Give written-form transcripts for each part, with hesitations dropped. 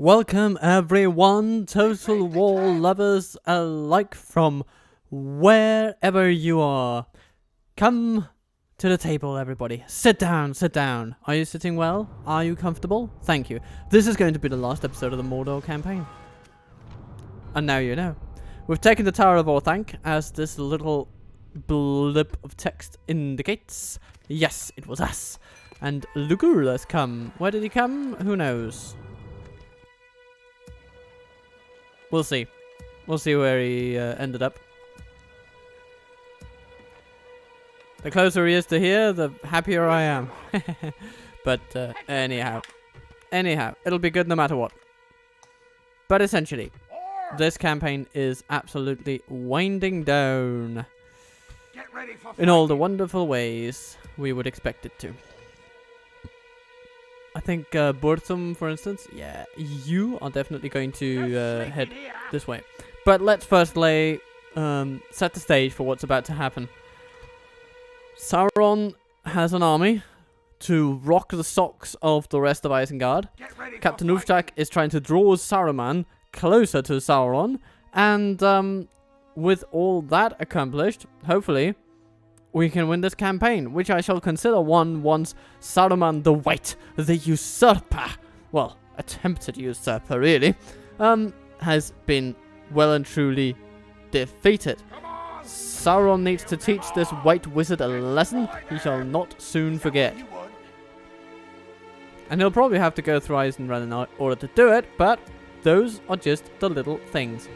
Welcome everyone, Total War lovers alike from wherever you are. Come to the table, everybody. Sit down, sit down. Are you sitting well? Are you comfortable? Thank you. This is going to be the last episode of the Mordor campaign. And now you know. We've taken the Tower of Orthanc, as this little blip of text indicates. Yes, it was us. And Lugur has come. Where did he come? Who knows? We'll see. We'll see where he ended up. The closer he is to here, the happier I am. But anyhow, it'll be good no matter what. But essentially, this campaign is absolutely winding down in all the wonderful ways we would expect it to. I think Burthum, for instance, yeah, you are definitely going to head this way. But let's first set the stage for what's about to happen. Sauron has an army to rock the socks of the rest of Isengard. Captain Ulftak is trying to draw Saruman closer to Sauron. And with all that accomplished, hopefully, we can win this campaign, which I shall consider won once Saruman the White, the usurper, well, attempted usurper really, has been well and truly defeated. Sauron needs to teach this white wizard a lesson he shall not soon forget. And he'll probably have to go through Eisenrun in order to do it, but those are just the little things.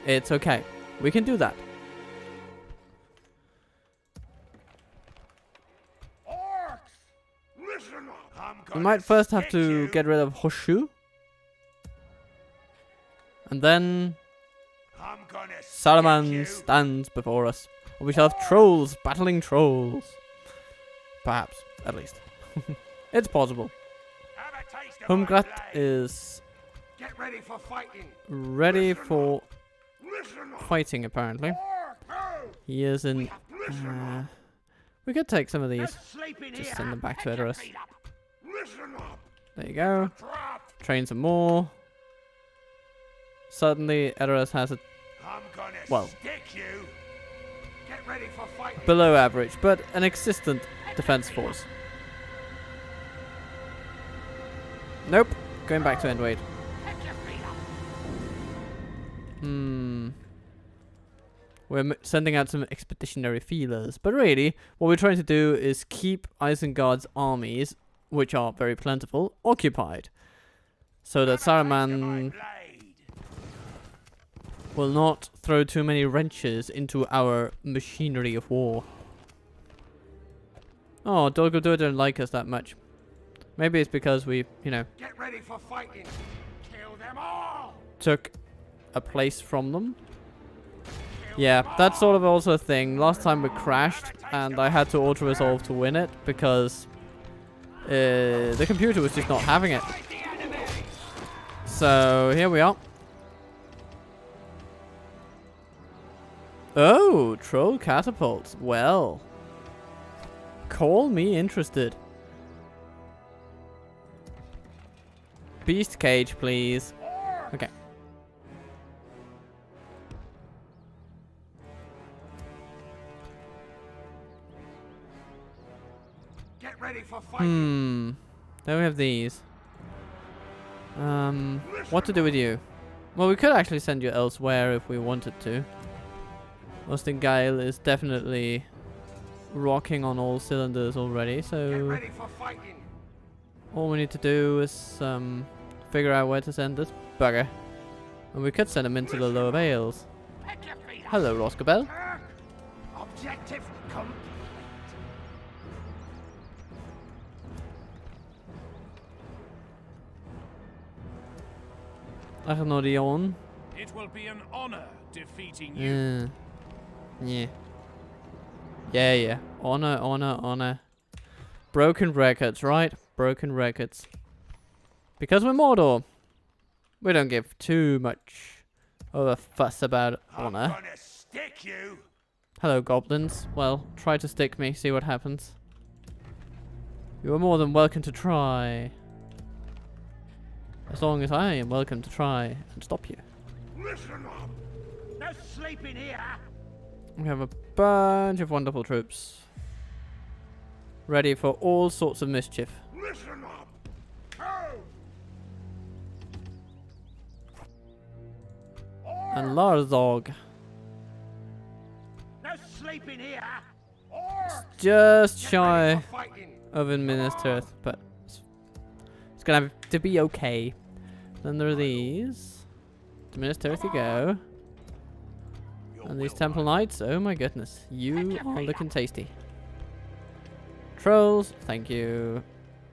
It's okay. We can do that. We might first have to get rid of Hoshu. And then Saruman stands before us. Or we shall have trolls battling trolls. Perhaps, at least. It's possible. Humgrat is ready for fighting, apparently. He is in... we could take some of these. Just send them back to Edoras. There you go. Train some more. Suddenly, Edoras has a... well, below average, but an existent defense force. Nope. Going back to Endwade. We're sending out some expeditionary feelers. But really, what we're trying to do is keep Isengard's armies, which are very plentiful, occupied. So that Saruman will not throw too many wrenches into our machinery of war. Oh, Dol Guldur don't like us that much. Maybe it's because we, you know, get ready for fighting. Kill them all. Took a place from them. Yeah, that's sort of also a thing. Last time we crashed, and I had to auto-resolve to win it, because the computer was just not having it. So, here we are. Oh, troll catapults. Well, call me interested. Beast cage, please. Okay. Get ready for fighting. Then we have these. What to do with you? Well, we could actually send you elsewhere if we wanted to. Ostingale is definitely rocking on all cylinders already, so all we need to do is figure out where to send this bugger. And we could send him into the Lower Vales. Hello, Roscabel. Objective complete. Arnorion. It will be an honor defeating you. Yeah. Honor. Broken records, right? Broken records. Because we're Mordor, we don't give too much of a fuss about honor. I'm gonna stick you. Hello, goblins. Well, try to stick me, see what happens. You are more than welcome to try. As long as I am welcome to try and stop you. Listen up. No sleeping here. We have a bunch of wonderful troops. Ready for all sorts of mischief. Listen up. Oh. And Larzog. No sleeping here. Orcs. Just Get ready shy for fighting. of Administrator, but it's gonna have to be okay. Then there are these. Administrator you go. And these Temple Knights, oh my goodness. You are looking tasty. Trolls, thank you.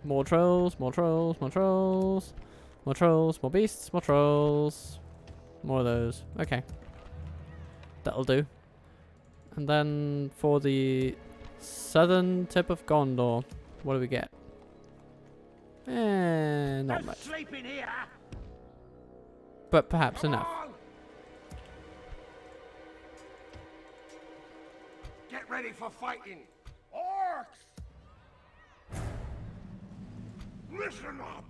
More trolls, more trolls, more trolls. More trolls, more beasts, more trolls. More of those. Okay. That'll do. And then for the southern tip of Gondor, what do we get? Not much. Sleeping here. But perhaps enough. Get ready for fighting. Orcs. Listen up.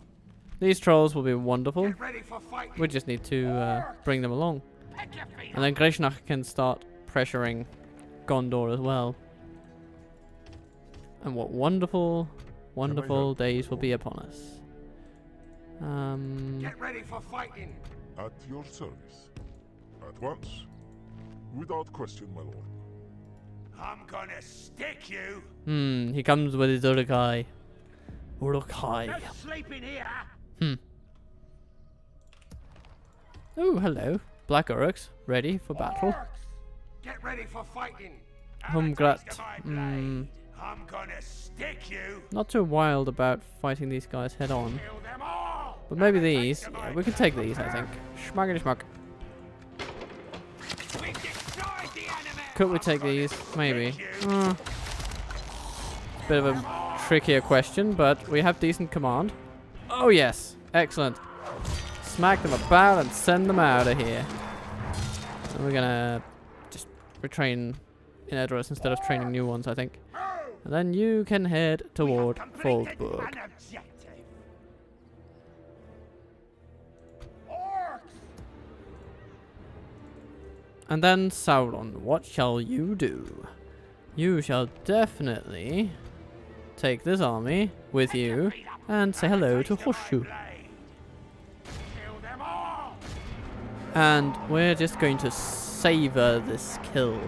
These trolls will be wonderful. Get ready for fighting. We just need to bring them along. Pick your feet And then Grishnach can start pressuring Gondor as well. And what wonderful, wonderful days will be upon us. Get ready for fighting. At your service. At once. Without question, my lord. I'm gonna stick you. He comes with his Urukai. Urukai. No sleeping here. Oh, hello. Black Uruks, ready for battle. Orcs. Get ready for fighting. Humgrat. Have a taste of my blade. I'm gonna stick you. Not too wild about fighting these guys head on. Kill them all. But maybe Have a these. taste of Yeah, my we can take blade. these, I think. Schmuggity schmuck. We destroyed the enemy. Could we take these? Maybe. Stick you. Bit of a trickier question, but we have decent command. Oh yes, excellent. Smack them about and send them out of here. And we're gonna just retrain in Edoras instead of training new ones, I think. And then you can head toward Completed Faldburg. an objective. Orcs. And then Sauron, what shall you do? You shall definitely take this army with you and say hello to Horseshoe. Kill them all. And we're just going to savor this kill.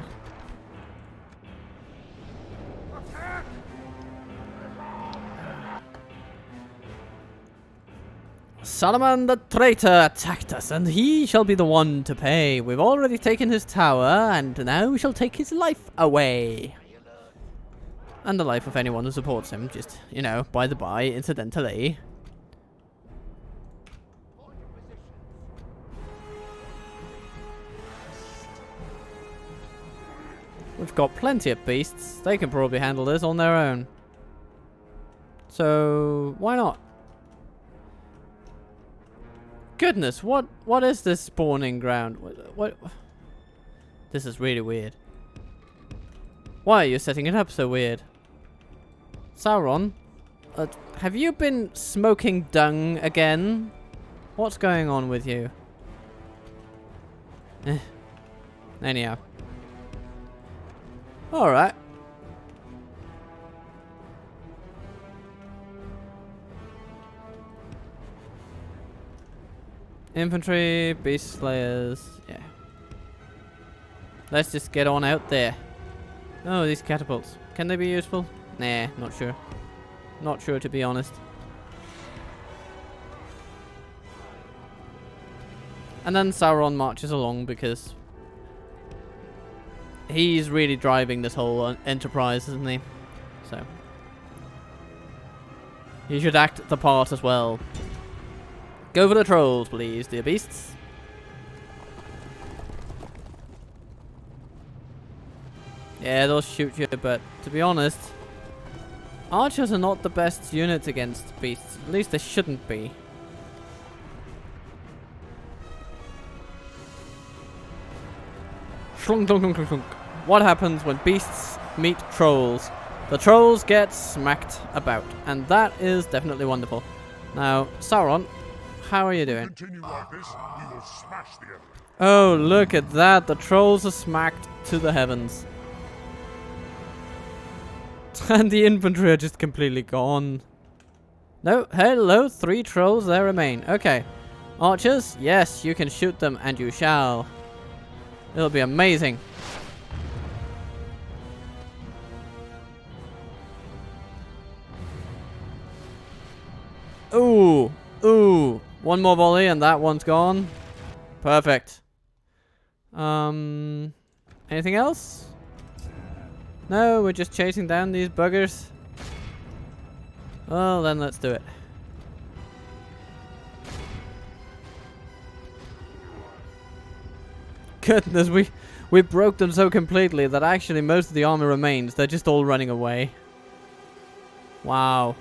Saruman the traitor attacked us, and he shall be the one to pay. We've already taken his tower, and now we shall take his life away. And the life of anyone who supports him, just, you know, by the by, incidentally. We've got plenty of beasts. They can probably handle this on their own. So, why not? Goodness, what is this spawning ground? What? This is really weird. Why are you setting it up so weird? Sauron, have you been smoking dung again? What's going on with you? Anyhow. Alright. Infantry, beast slayers, yeah. Let's just get on out there. Oh, these catapults. Can they be useful? Nah, not sure. Not sure, to be honest. And then Sauron marches along because he's really driving this whole enterprise, isn't he? So he should act the part as well. Go for the trolls, please, dear beasts. Yeah, they'll shoot you, but to be honest, archers are not the best unit against beasts. At least they shouldn't be. Shlunk, dunk, dunk, dunk, dunk. What happens when beasts meet trolls? The trolls get smacked about, and that is definitely wonderful. Now, Sauron how are you doing? Continue like this, we will smash the enemy. Oh, look at that. The trolls are smacked to the heavens. And the infantry are just completely gone. No, hello, 3 trolls, there remain. Okay. Archers, yes, you can shoot them, and you shall. It'll be amazing. Ooh, ooh. One more volley, and that one's gone. Perfect. Anything else? No, we're just chasing down these buggers. Well, then let's do it. Goodness, we broke them so completely that actually most of the army remains. They're just all running away. Wow.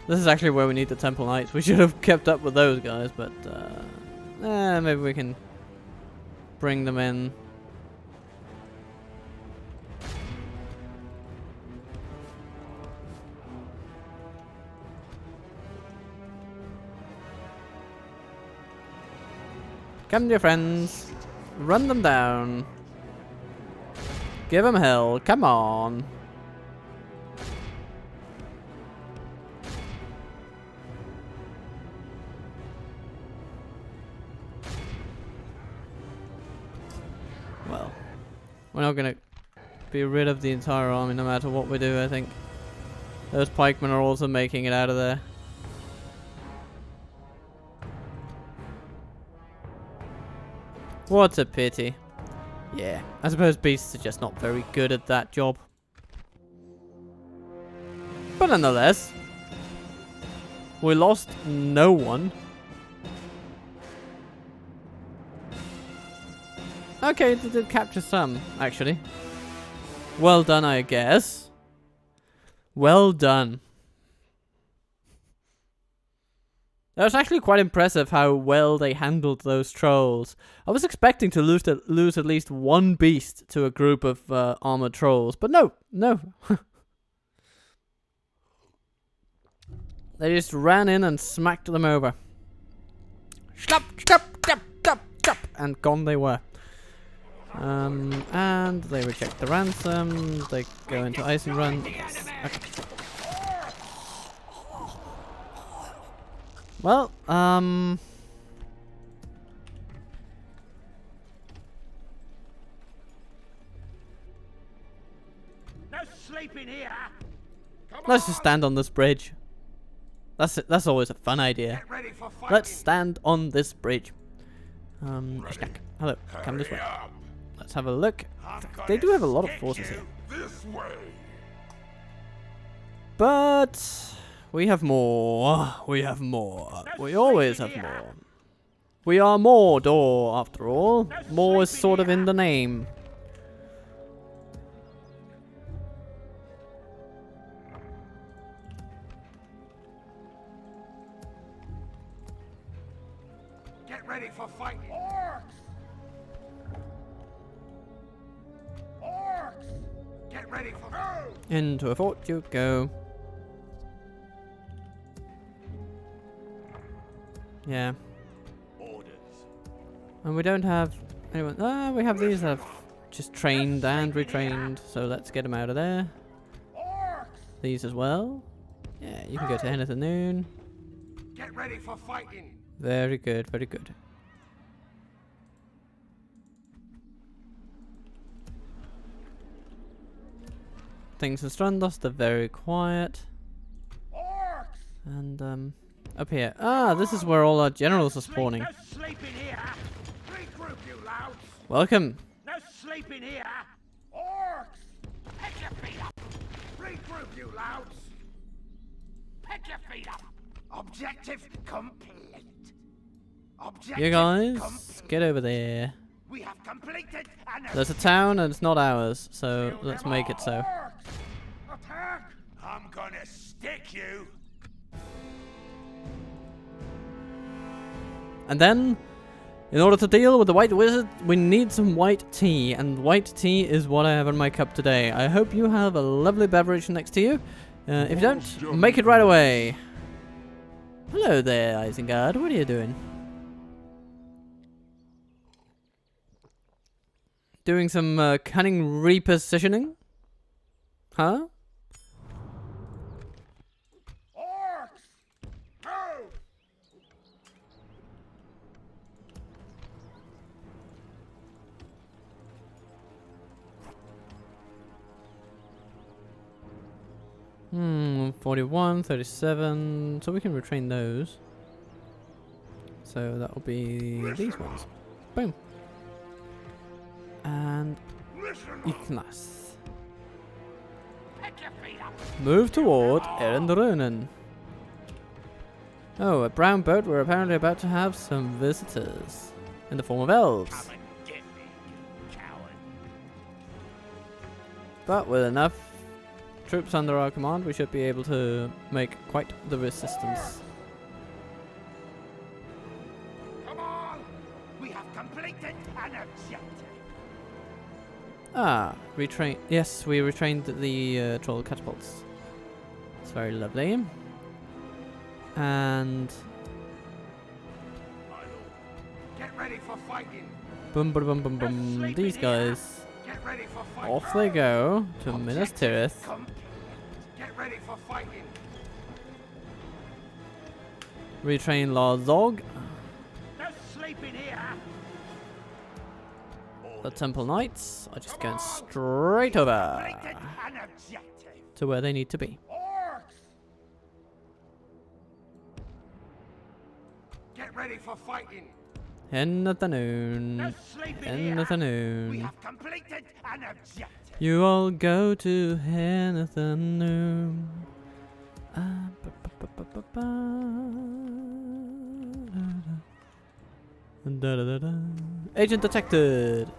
This is actually where we need the Temple Knights. We should have kept up with those guys, but maybe we can bring them in. Come, dear friends. Run them down. Give them hell. Come on. Well, we're not going to be rid of the entire army no matter what we do, I think. Those pikemen are also making it out of there. What a pity. Yeah, I suppose beasts are just not very good at that job. But nonetheless, we lost no one. Okay, they did capture some, actually. Well done, I guess. Well done. That was actually quite impressive how well they handled those trolls. I was expecting to lose at least one beast to a group of armored trolls, but no. They just ran in and smacked them over. Stop, and gone they were. And they reject the ransom. They go into ice and run. Yes. Okay. Well, no sleeping here. Let's just stand on this bridge. That's always a fun idea. Let's stand on this bridge. Hello, come this way. Let's have a look. They do have a lot of forces here. But we have more. We have more. We always have more. We are Mordor, after all. More is sort of in the name. Get ready for fight. Orcs! Orcs! Get ready for go! Into a fort you go. Yeah. Orders. And we don't have anyone. Ah, we have these that have just trained and retrained. So let's get them out of there. Orcs! These as well. Yeah, you can go to Hen at the noon. Get ready for fighting. Very good, very good. Things in Strandos, they're very quiet. Orcs! And up here. Ah, this is where all our generals are spawning. No sleeping here. Regroup, you louts. Welcome. No sleeping here. Orcs! Pick your feet up. Regroup, you louts. Pick your feet up. Objective complete. Objective You guys, complete. get over there. We have completed an There's a town and it's not ours, so let's make it so. Orcs! Attack! I'm gonna stick you. And then, in order to deal with the White Wizard, we need some white tea. And white tea is what I have in my cup today. I hope you have a lovely beverage next to you. If you don't, make it right away. Hello there, Isengard. What are you doing? Doing some cunning repositioning? Huh? Orcs! Move! Hmm, 41, 37. So we can retrain those. So that will be these ones. Boom. And Ignas. Pick your feet up! Move toward Erenrunen. Oh, a brown boat. We're apparently about to have some visitors. In the form of elves. Come and get me, you coward! But with enough troops under our command, we should be able to make quite the resistance. Come on! We have completed an objective! Ah, retrain. Yes, we retrained the troll catapults. It's very lovely. And Get ready for fighting! boom, boom, boom, boom, boom. These guys, Get ready for fighting! off they go to Minas Tirith. Complete. Get ready for fighting! Retrain Lord Zog, No sleeping here! the Temple Knights are just going straight over Completed an objective! to where they need to be. Orcs! Get ready for fighting! End of the No noon. sleeping End here! of the We noon. have completed an objective! You all go to end of the noon. Agent detected.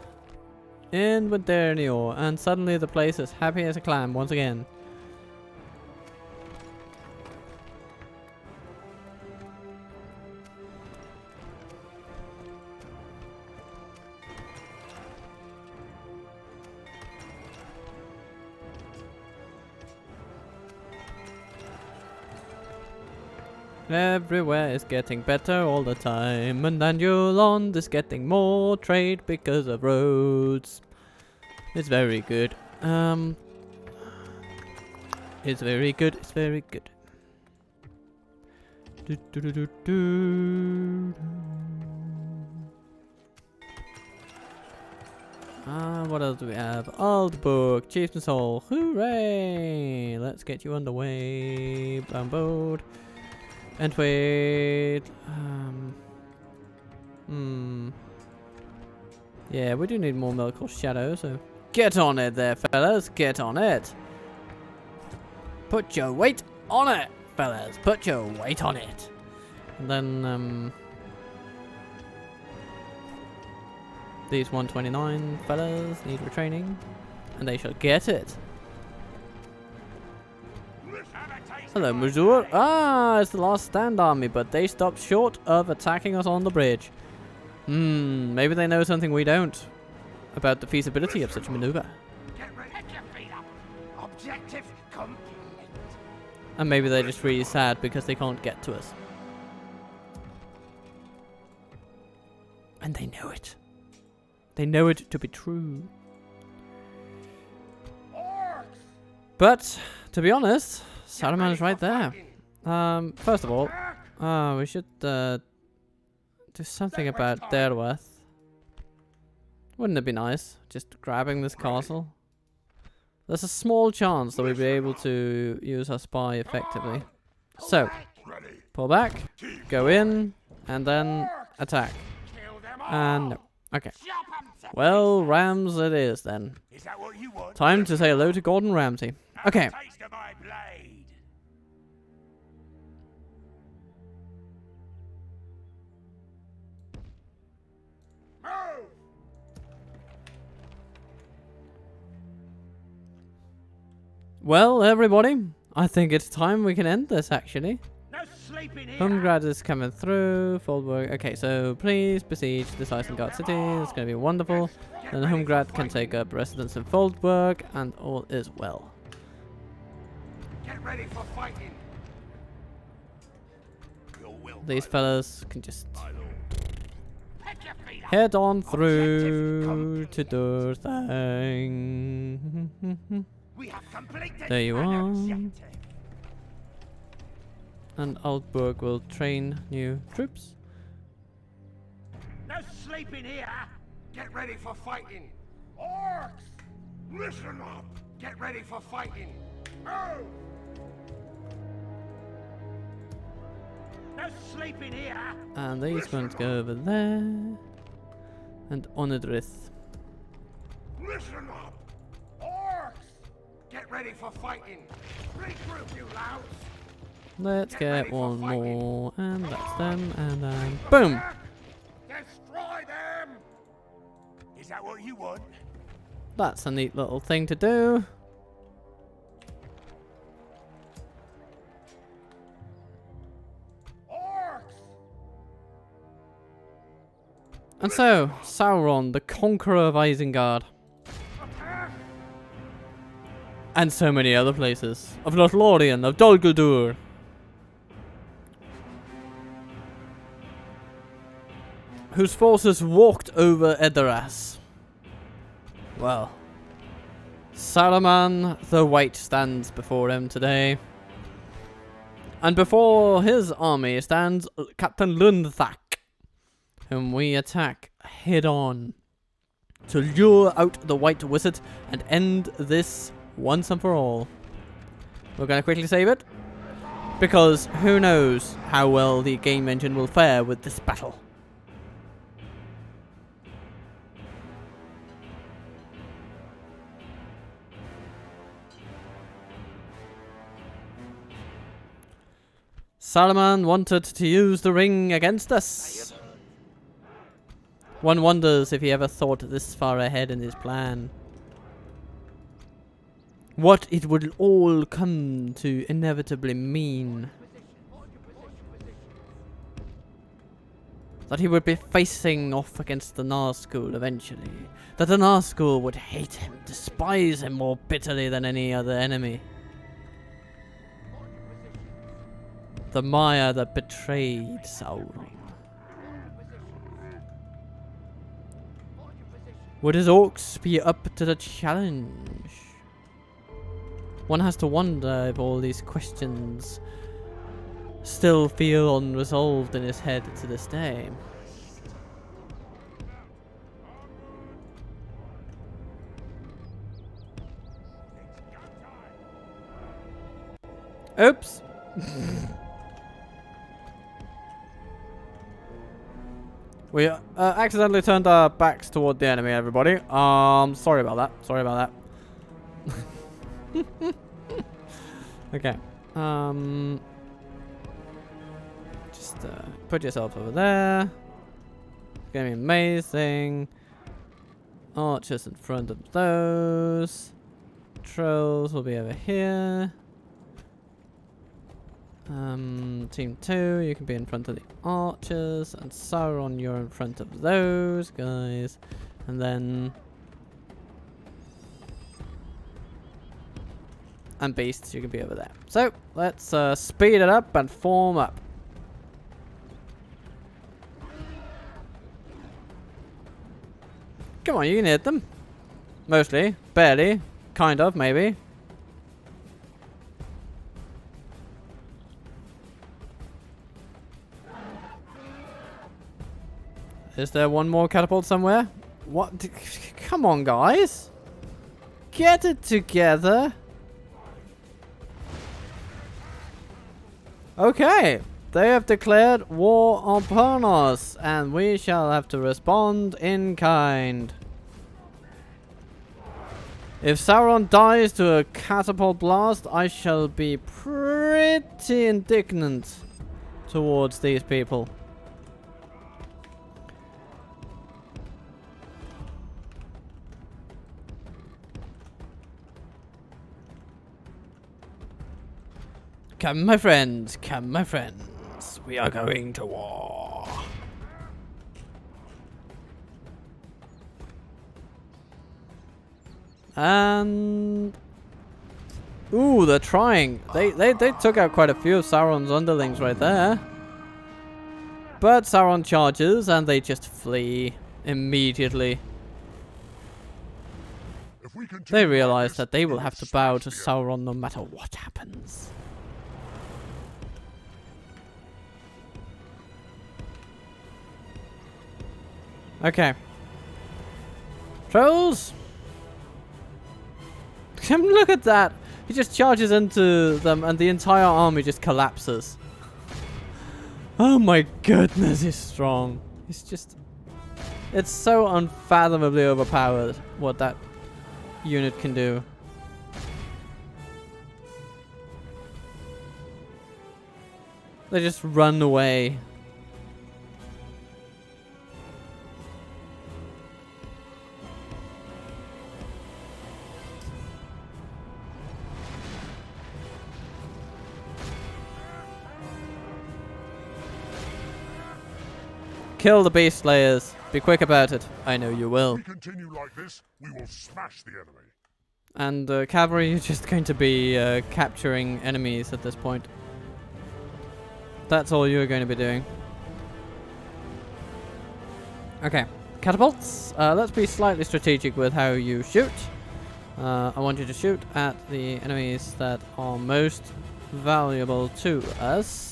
In with Dernior, and suddenly the place is happy as a clam once again. Everywhere is getting better all the time, and Anulond is getting more trade because of roads. It's very good. It's very good. It's very good. Do, do, do, do, do. What else do we have? Old book, Chieftain's Hall. Hooray! Let's get you underway. Brown boat. And wait. Yeah, we do need more milk or shadow, so get on it there, fellas. Get on it. Put your weight on it, fellas. Put your weight on it. And then, these 129 fellas need retraining, and they shall get it. Hello, Mordor. Ah, it's the last stand army, but they stopped short of attacking us on the bridge. Maybe they know something we don't about the feasibility of such a maneuver. Get ready. Pick your feet up! Objective complete! And maybe they're just really sad because they can't get to us. And they know it. They know it to be true. Orcs! But, to be honest, Saruman's right there. First of all, we should do something about Derweth. Wouldn't it be nice, just grabbing this castle? There's a small chance that we'll be able to use our spy effectively. So, pull back, go in, and then attack. And no. Okay. Well, Rams it is then. Is that what you want? Time to say hello to Gordon Ramsay. Okay. Taste of my blade. Move! Well, everybody, I think it's time we can end this actually. No sleeping here. Humgrad is coming through. Foldburg. Okay, so please besiege this Isengard city. It's going to be wonderful. Then Humgrad can take up residence in Foldburg, and all is well. Get ready for fighting. these fellas can just Pick your feet up. head on through to their thing. We have completed There you an are. objective. And Altburg will train new troops. No sleeping here. Get ready for fighting. Orcs, listen up. Get ready for fighting. Move. No sleeping here. And these ones go over there. And Onidrith. Listen up. Orcs, get ready for fighting. Regroup, you louds. Let's ready get for one fighting. more. And that's them. And then boom! Destroy them. Is that what you want? That's a neat little thing to do. Orcs. And so, Sauron, the conqueror of Isengard. And so many other places. Of Lothlorien, of Dol Guldur. Whose forces walked over Edoras. Well, Saruman the White stands before him today. And before his army stands Captain Lundthak, whom we attack head on to lure out the White Wizard and end this once and for all. We're going to quickly save it, because who knows how well the game engine will fare with this battle. Saruman wanted to use the ring against us. One wonders if he ever thought this far ahead in his plan. What it would all come to inevitably mean. That he would be facing off against the Nazgul eventually. That the Nazgul would hate him, despise him more bitterly than any other enemy. The maia that betrayed Sauron. Would his orcs be up to the challenge? One has to wonder if all these questions still feel unresolved in his head to this day. Oops! We accidentally turned our backs toward the enemy, everybody. Sorry about that. Sorry about that. Okay. Just put yourself over there. It's gonna be amazing. Archers in front of those. Trolls will be over here. Team 2, you can be in front of the archers, and Sauron, you're in front of those guys, and then and beasts, you can be over there. So let's speed it up and form up. Come on, you can hit them. Mostly, barely, kind of, maybe. Is there one more catapult somewhere? What? Come on, guys. Get it together. Okay. They have declared war upon us, and we shall have to respond in kind. If Sauron dies to a catapult blast, I shall be pretty indignant towards these people. Come, my friends, come, my friends. We are going to war. And ooh, they're trying. They took out quite a few of Sauron's underlings right there. But Sauron charges and they just flee immediately. If we continue They like realize this, that they we will have to smash bow to the enemy. Sauron no matter what happens. Okay. Trolls! Look at that! He just charges into them and the entire army just collapses. Oh my goodness, he's strong. He's just... It's so unfathomably overpowered what that unit can do. They just run away. Kill the beast slayers. Be quick about it. I know you will. If we continue like this, we will smash the enemy. And cavalry is just going to be capturing enemies at this point. That's all you're going to be doing. Okay. Catapults. Let's be slightly strategic with how you shoot. I want you to shoot at the enemies that are most valuable to us.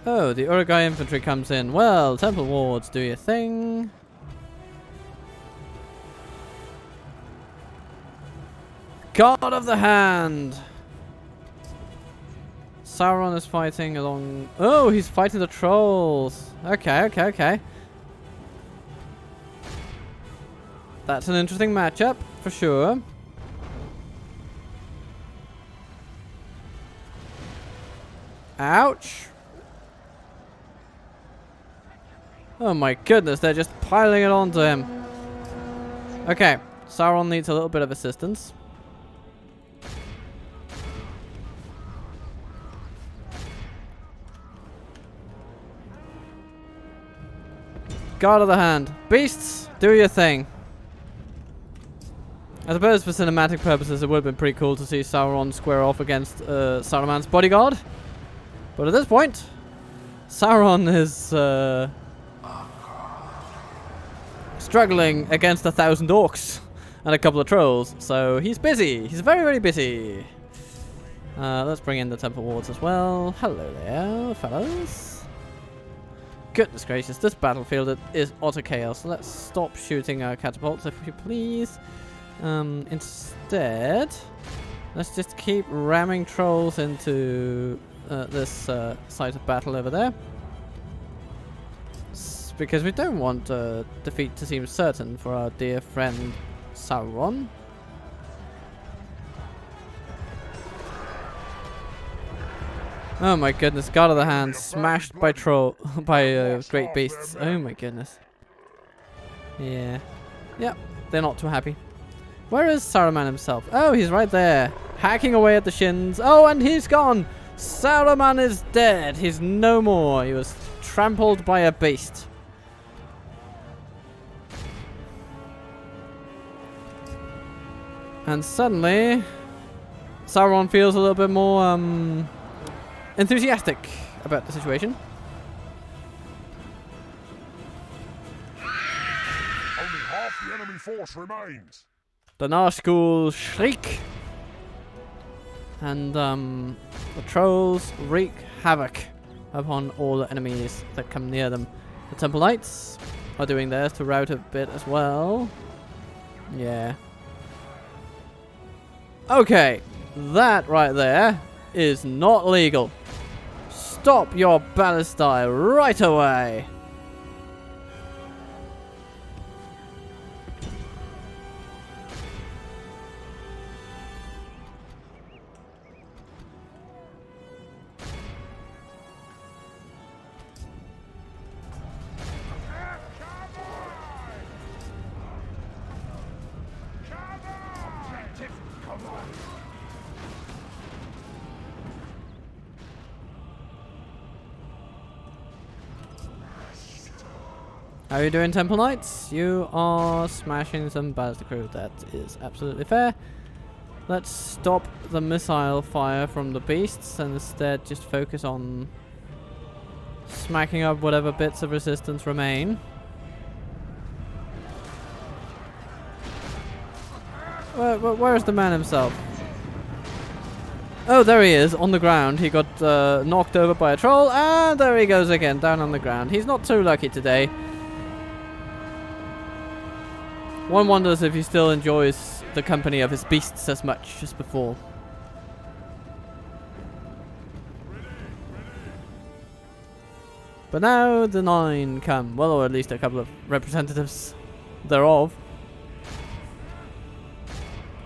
Oh, the Uruguay infantry comes in. Well, temple wards, do your thing. God of the Hand! Sauron is fighting along... Oh, he's fighting the trolls. Okay, okay, okay. That's an interesting matchup, for sure. Ouch. Oh my goodness, they're just piling it onto him. Okay, Sauron needs a little bit of assistance. God of the Hand. Beasts, do your thing. I suppose for cinematic purposes it would have been pretty cool to see Sauron square off against Saruman's bodyguard. But at this point, Sauron is struggling against 1,000 orcs and a couple of trolls. So he's busy. He's very, very busy. Let's bring in the temple wards as well. Hello there, fellas. Goodness gracious, this battlefield is utter chaos. Let's stop shooting our catapults, if you please. Instead, let's just keep ramming trolls into this site of battle over there. Because we don't want defeat to seem certain for our dear friend Sauron. Oh my goodness, God of the Hand smashed by great beasts. Oh my goodness. Yeah. Yep, they're not too happy. Where is Saruman himself? Oh, he's right there. Hacking away at the shins. Oh, and he's gone. Saruman is dead. He's no more. He was trampled by a beast. And suddenly, Sauron feels a little bit more enthusiastic about the situation. Only half the enemy force remains. The Nazgul shriek. And the trolls wreak havoc upon all the enemies that come near them. The Temple Knights are doing theirs to rout a bit as well. Yeah. Okay, that right there is not legal. Stop your ballistae right away. How are you doing, Temple Knights? You are smashing some ballista crew. That is absolutely fair. Let's stop the missile fire from the beasts and instead just focus on Smacking up whatever bits of resistance remain. Where's the man himself? Oh, there he is, on the ground. He got knocked over by a troll, and there he goes again, down on the ground. He's not too lucky today. One wonders if he still enjoys the company of his beasts as much as before. But now the 9 come. Well, or at least a couple of representatives thereof.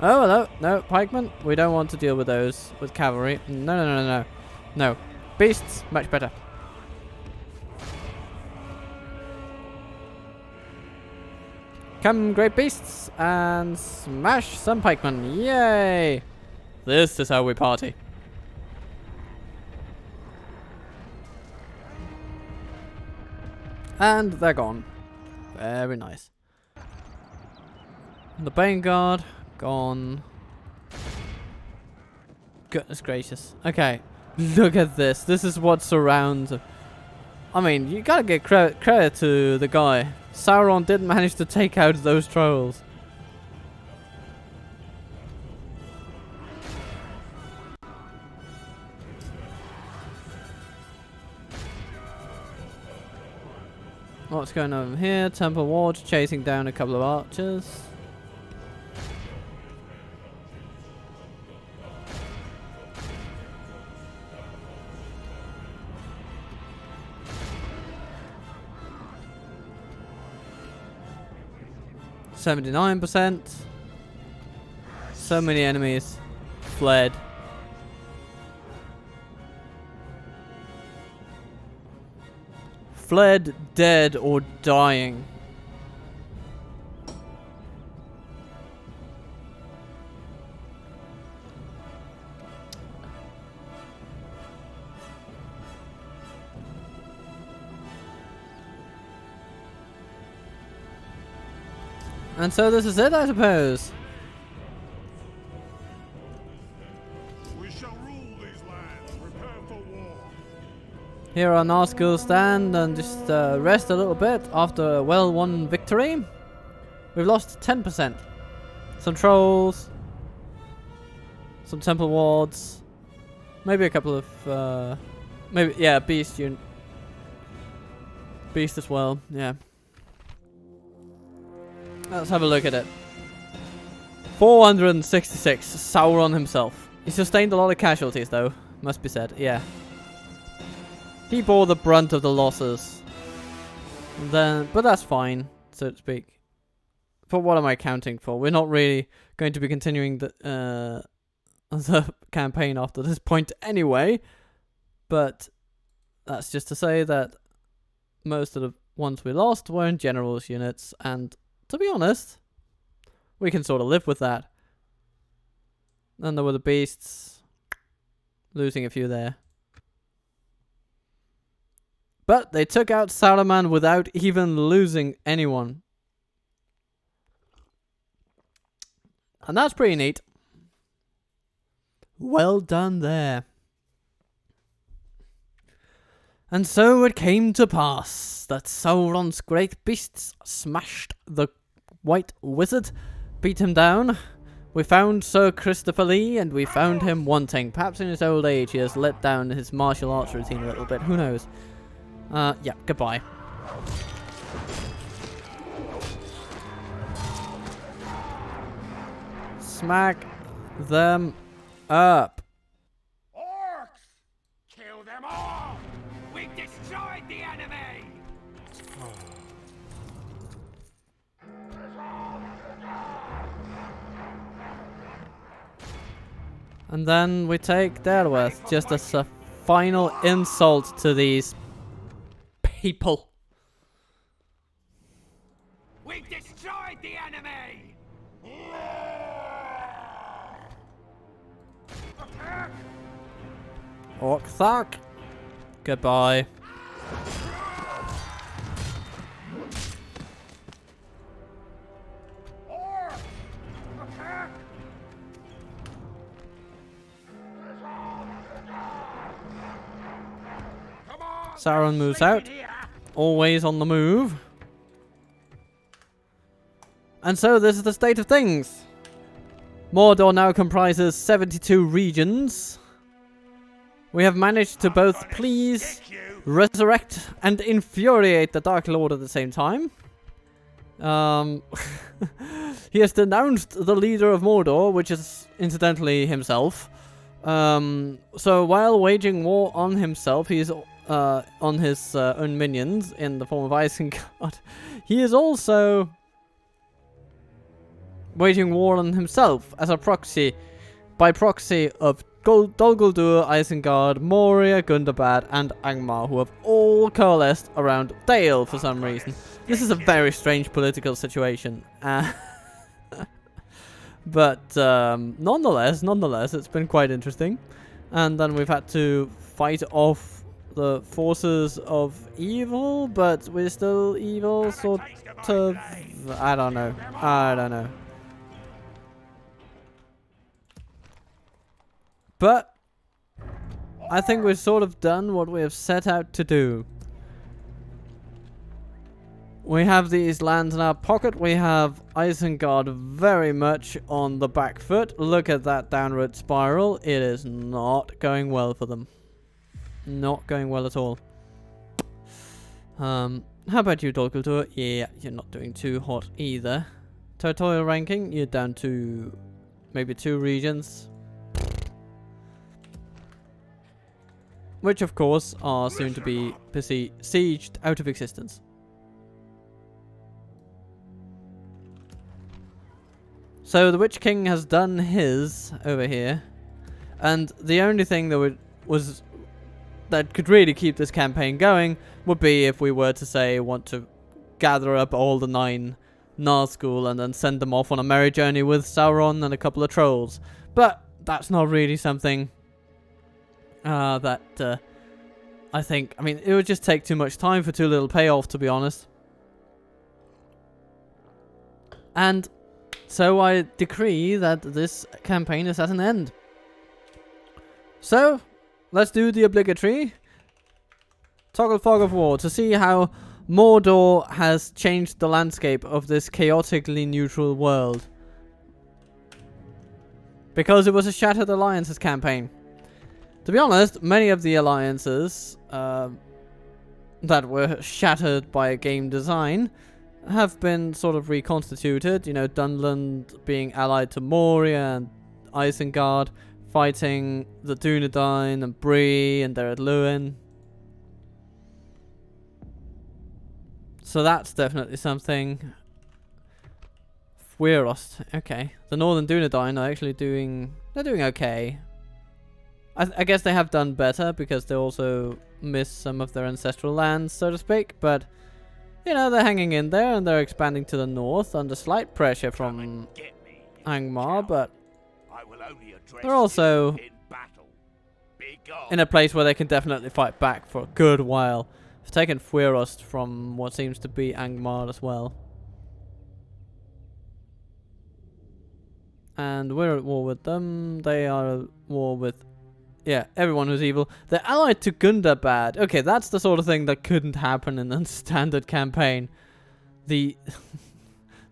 Oh, hello. No, pikemen. We don't want to deal with those with cavalry. No, no, no, no, no. No. Beasts, much better. Come, great beasts, and smash some pikemen. Yay! This is how we party. And they're gone. Very nice. The Bane Guard, gone. Goodness gracious. Okay, look at this. This is what surrounds. I mean, you gotta give credit to the guy. Sauron did manage to take out those trolls. What's going on here? Temple Ward chasing down a couple of archers. %. So many enemies fled. Fled, dead, or dying. And so this is it, I suppose. We shall rule these lands. Prepare for war. Here our Nazgûl will stand and just rest a little bit after a well-won victory. We've lost 10%. Some trolls. Some temple wards. Maybe a couple of... maybe, yeah, beast as well, yeah. Let's have a look at it. 466. Sauron himself. He sustained a lot of casualties, though. Must be said. Yeah. He bore the brunt of the losses. But that's fine, so to speak. But what am I counting for? We're not really going to be continuing the campaign after this point anyway. But that's just to say that most of the ones we lost were in generals units, and to be honest, we can sort of live with that. And there were the beasts. Losing a few there. But they took out Saruman without even losing anyone. And that's pretty neat. Well done there. And so it came to pass that Sauron's great beasts smashed the White Wizard, beat him down. We found Sir Christopher Lee, and we found him wanting. Perhaps in his old age he has let down his martial arts routine a little bit, who knows. Yeah, goodbye. Smack them up. Orcs! Kill them all! We destroyed the enemy! And then we take Derweth, just as a final insult to these people. We destroyed the enemy! Orc-thark. Goodbye. Orcs! Attack! Come on! Sauron moves out. Always on the move. And so this is the state of things. Mordor now comprises 72 regions. We have managed to both please, resurrect, and infuriate the Dark Lord at the same time. He has denounced the leader of Mordor, which is incidentally himself. So while waging war on himself, he's on his own minions in the form of Isengard. He is also waging war on himself as a proxy, by proxy of Dol Guldur, Isengard, Moria, Gundabad, and Angmar, who have all coalesced around Dale for some reason. This is a very strange political situation. But nonetheless, it's been quite interesting. And then we've had to fight off the forces of evil, but we're still evil, sort of. I don't know. But I think we've sort of done what we have set out to do. We have these lands in our pocket. We have Isengard very much on the back foot. Look at that downward spiral. It is not going well for them. Not going well at all. How about you, Dol Guldur? Yeah, you're not doing too hot either. Territorial ranking, you're down to maybe 2 regions. Which, of course, are soon to be besieged out of existence. So the Witch King has done his over here, and the only thing that that could really keep this campaign going would be if we were to say want to gather up all the 9 Nazgul and then send them off on a merry journey with Sauron and a couple of trolls. But that's not really something that I think. I mean, it would just take too much time for too little payoff, to be honest. And so I decree that this campaign is at an end. So, let's do the obligatory toggle fog of war to see how Mordor has changed the landscape of this chaotically neutral world. Because it was a Shattered Alliances campaign. To be honest, many of the alliances that were shattered by game design have been sort of reconstituted. You know, Dunland being allied to Moria and Isengard fighting the Dunedain and Bree and Ered Luin. So that's definitely something. Fwierost, okay. The Northern Dunedain are actually doing okay. I guess they have done better because they also miss some of their ancestral lands, so to speak, but you know, they're hanging in there and they're expanding to the north under slight pressure from Angmar, but they're also in a place where they can definitely fight back for a good while. They've taken Fwierost from what seems to be Angmar as well. And we're at war with them. They are at war with, yeah, everyone who's evil. They're allied to Gundabad. Okay, that's the sort of thing that couldn't happen in a standard campaign. The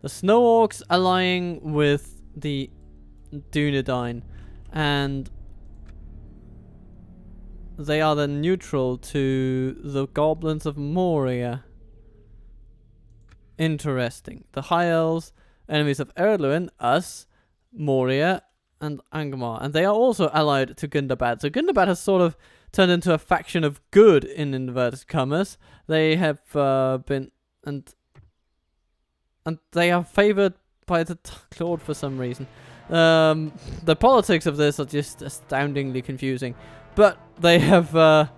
the Snow Orcs allying with the Dunedain, and they are then neutral to the Goblins of Moria. Interesting. The High Elves, enemies of Ered Luin, us, Moria, and Angmar, and they are also allied to Gundabad. So Gundabad has sort of turned into a faction of good in inverted commas. They have been and they are favored by the Lord for some reason. The politics of this are just astoundingly confusing, but they have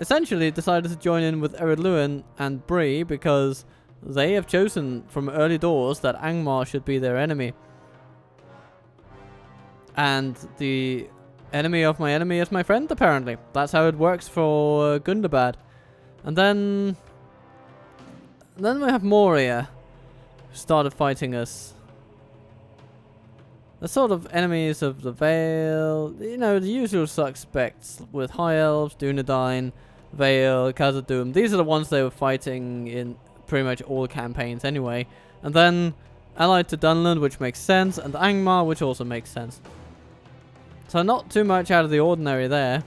essentially decided to join in with Ered Luin and Bree because they have chosen from early doors that Angmar should be their enemy. And the enemy of my enemy is my friend, apparently. That's how it works for Gundabad. And then we have Moria, who started fighting us. The sort of enemies of the Vale, you know, the usual suspects with High Elves, Dunedain, Vale, Khazad-dûm. These are the ones they were fighting in pretty much all campaigns anyway. And then allied to Dunland, which makes sense, and Angmar, which also makes sense. So not too much out of the ordinary there.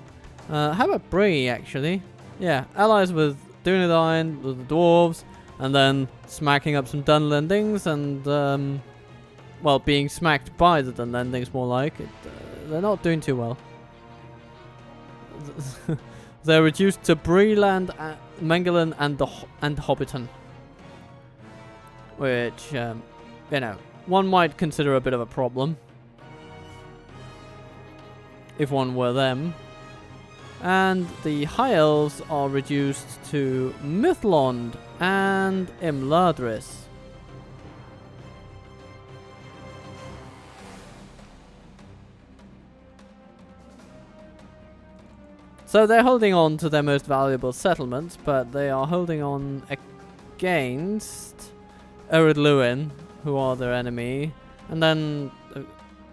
How about Bree, actually? Yeah, allies with Dunedain, with the dwarves, and then smacking up some Dunlendings, and well, being smacked by the Dunlendings more like. They're not doing too well. They're reduced to Breeland, Mengelin, and Hobbiton. Which, you know, one might consider a bit of a problem. If one were them. And the High Elves are reduced to Mythlond and Imladris. So they're holding on to their most valuable settlements, but they are holding on against Ered Luin, who are their enemy. And then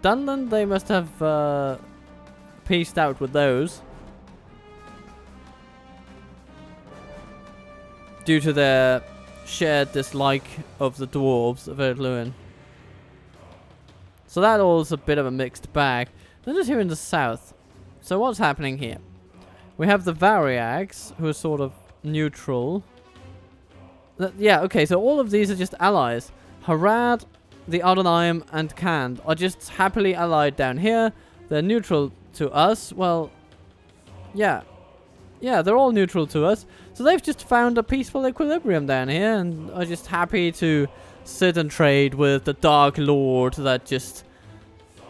Dunland, they must have pieced out with those. Due to their shared dislike of the dwarves of Ered Luin. So that all is a bit of a mixed bag. Then just here in the south. So what's happening here? We have the Variags, who are sort of neutral. Yeah, okay, so all of these are just allies. Harad, the Ardenaim, and Khand are just happily allied down here. They're neutral to us. Well, yeah. Yeah, they're all neutral to us. So they've just found a peaceful equilibrium down here and are just happy to sit and trade with the Dark Lord that just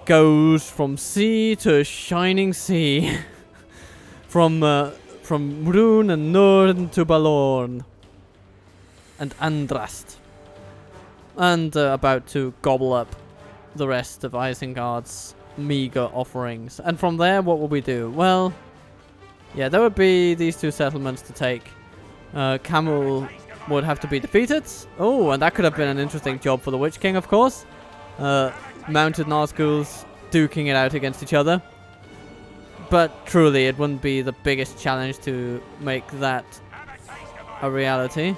goes from sea to shining sea. From Rune and Nord to Balorn. And Andrast. And about to gobble up the rest of Isengard's meager offerings. And from there, what will we do? Well, yeah, there would be these two settlements to take. Camel would have to be defeated. Oh, and that could have been an interesting job for the Witch King, of course. Mounted Nazguls duking it out against each other. But truly, it wouldn't be the biggest challenge to make that a reality.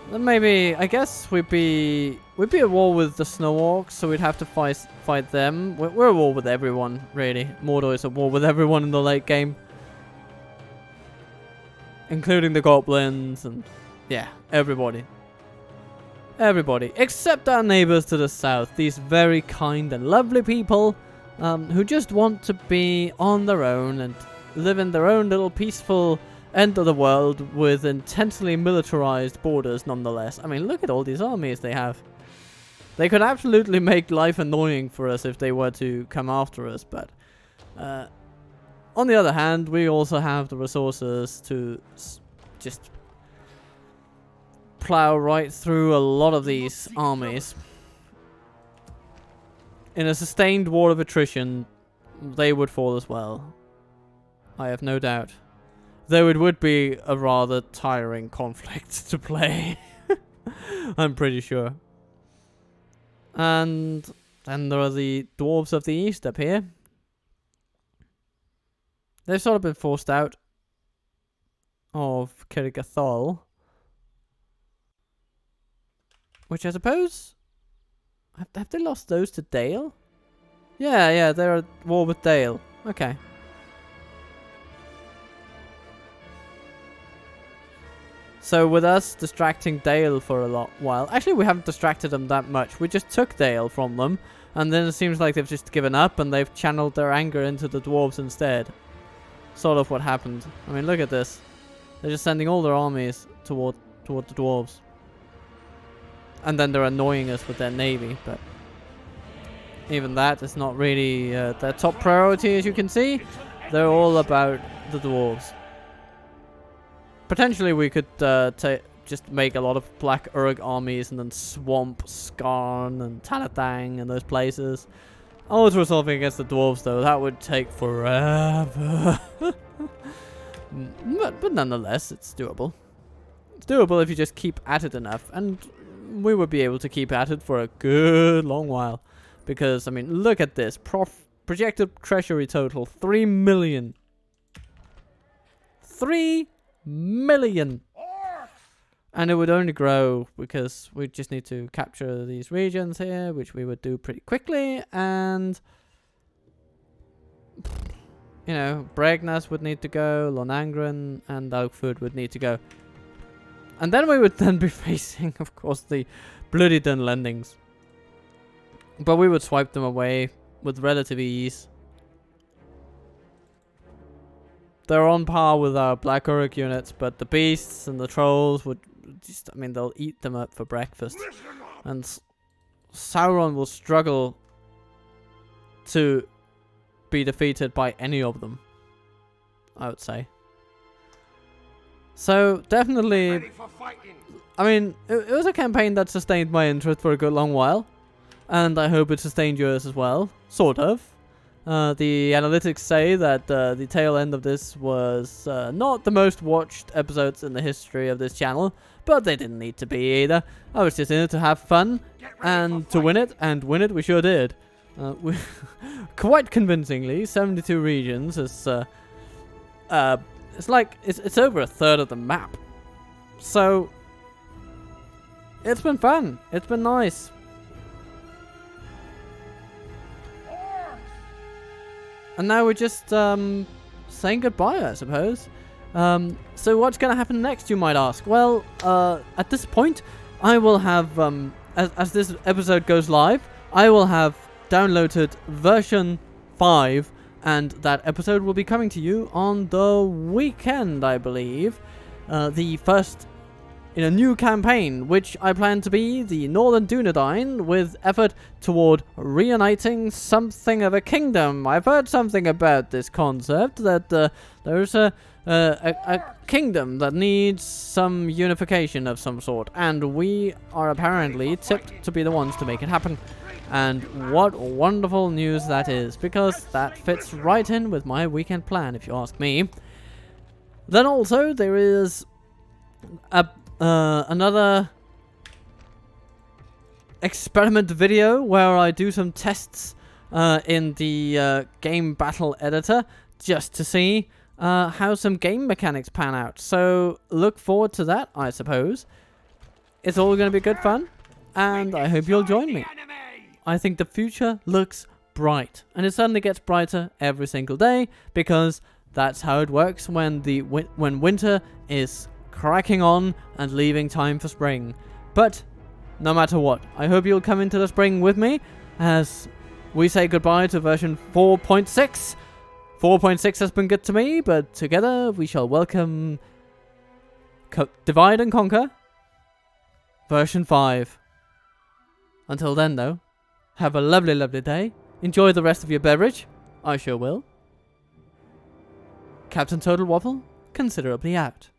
Then maybe, I guess we'd be at war with the Snow Orcs, so we'd have to fight them. We're at war with everyone, really. Mordor is at war with everyone in the late game. Including the goblins and, yeah, everybody. Everybody. Except our neighbors to the south. These very kind and lovely people who just want to be on their own and live in their own little peaceful end of the world with intensely militarized borders nonetheless. I mean, look at all these armies they have. They could absolutely make life annoying for us if they were to come after us, but on the other hand, we also have the resources to just plow right through a lot of these armies. In a sustained war of attrition, they would fall as well. I have no doubt. Though it would be a rather tiring conflict to play. I'm pretty sure. And then there are the dwarves of the east up here. They've sort of been forced out of Kirgathol. Which I suppose... Have they lost those to Dale? Yeah, they're at war with Dale. Okay. So with us distracting Dale for a while... Actually, we haven't distracted them that much. We just took Dale from them. And then it seems like they've just given up and they've channeled their anger into the dwarves instead. Sort of what happened. I mean, look at this. They're just sending all their armies toward the dwarves. And then they're annoying us with their navy, but even that is not really their top priority, as you can see. They're all about the dwarves. Potentially we could just make a lot of Black Urg armies and then swamp Skarn and Talatang and those places. Always resolving against the dwarves, though. That would take forever. but nonetheless, it's doable. It's doable if you just keep at it enough. And we would be able to keep at it for a good long while. Because, I mean, look at this. Projected treasury total, 3 million. 3 million! And it would only grow because we just need to capture these regions here, which we would do pretty quickly, and you know, Bregnas would need to go, Lonangren and Alkford would need to go. And then we would then be facing, of course, the bloody Dunlendings. But we would swipe them away with relative ease. They're on par with our Black Uruk units, but the beasts and the trolls would just, I mean, they'll eat them up for breakfast. And Sauron will struggle to be defeated by any of them, I would say. So, definitely, I mean, it was a campaign that sustained my interest for a good long while. And I hope it sustained yours as well, sort of. The analytics say that the tail end of this was not the most watched episodes in the history of this channel, but they didn't need to be either. I was just in it to have fun and to win it, and win it we sure did. Quite convincingly, 72 regions is it's like it's over a third of the map. So it's been fun. It's been nice. And now we're just saying goodbye, I suppose. So what's going to happen next, you might ask? Well, at this point, I will have, as this episode goes live, I will have downloaded version 5, and that episode will be coming to you on the weekend, I believe. The first in a new campaign, which I plan to be the Northern Dunedain, with effort toward reuniting something of a kingdom. I've heard something about this concept, that there's a kingdom that needs some unification of some sort, and we are apparently tipped to be the ones to make it happen. And what wonderful news that is, because that fits right in with my weekend plan, if you ask me. Then also, there is another experiment video where I do some tests in the game battle editor, just to see how some game mechanics pan out. So look forward to that, I suppose. It's all going to be good fun, and I hope you'll join me. I think the future looks bright, and it certainly gets brighter every single day, because that's how it works when winter is cracking on and leaving time for spring. But no matter what, I hope you'll come into the spring with me as we say goodbye to version 4.6. 4.6 has been good to me, but together we shall welcome Divide and Conquer version 5. Until then, though, have a lovely, lovely day. Enjoy the rest of your beverage. I sure will. Captain Total Waffle, considerably out.